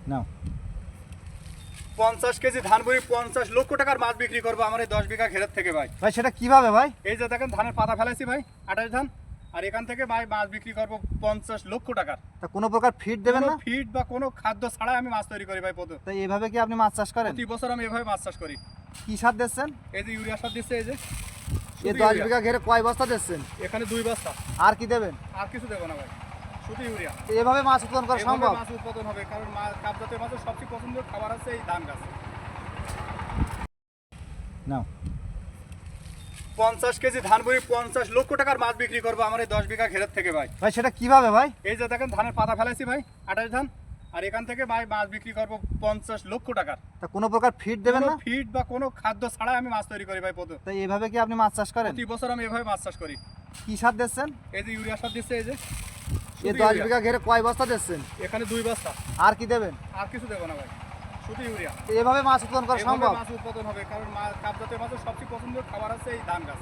নাও 50 KG ধান বই 50 লক্ষ টাকার মাছ বিক্রি করবো আমার এই 10 বিঘা ঘেরের থেকে ভাই। ভাই সেটা কিভাবে ভাই? এই যে দেখেন ধানের পাতা ফেলাইছি ভাই 28 ধান, আর এখান থেকে ভাই মাছ বিক্রি করবো 50 লক্ষ টাকার। তা কোনো প্রকার ফিড দেবেন না? ফিড বা কোনো খাদ্য ছাড়াই আমি মাছ তৈরি করি ভাই। তাই এভাবে কি আপনি মাছ চাষ করেন? প্রতি বছর আমি এভাবে মাছ চাষ করি। কি সার দিচ্ছেন? এই যে ইউরিয়া সার দিচ্ছে, এই যে এই শুধু 10 ইউরিয়া। বিঘা ঘেরে কয় বস্তা দিচ্ছেন? এখানে 2 বস্তা। আর কি দেবেন? আর কিছু দেবো না ভাই, শুধু ইউরিয়া। তো এভাবে মাছ উৎপাদন করা এভাবে সম্ভব? মাছ উৎপাদন হবে, কারণ কাপ জাতীয় মাছের সবচেয়ে পছন্দের খাবার আছে এই ধান গাছ। নাও 50 কেজি ধান বই 50 লক্ষ টাকার মাছ বিক্রি করবো আমার এই 10 বিঘা ঘেরের থেকে ভাই। ভাই সেটা কিভাবে ভাই? এই যে দেখেন ধানের পাতা ফেলাইছি ভাই 28 ধান, আর এখান থেকে ভাই মাছ বিক্রি করবো 50 লক্ষ টাকার। তা কোনো প্রকার ফিড দেবেন না? ফিড বা কোনো খাদ্য ছাড়াই আমি মাছ তৈরি করি ভাই। তাই এভাবে কি আপনি মাছ চাষ করেন? প্রতি বছর আমি এভাবে মাছ চাষ করি। কি সার দিচ্ছেন? এই যে ইউরিয়া সার দিচ্ছে, এই যে এই শুধু 10 ইউরিয়া। বিঘা ঘেরে কয় বস্তা দিচ্ছেন? এখানে 2 বস্তা। আর কি দেবেন? আর কিছু দেবো না ভাই, শুধু ইউরিয়া। তো এভাবে মাছ উৎপাদন করা এভাবে সম্ভব? মাছ উৎপাদন হবে, কারণ কাপ জাতীয় মাছের সবচেয়ে পছন্দের খাবার আছে এই ধান গাছ।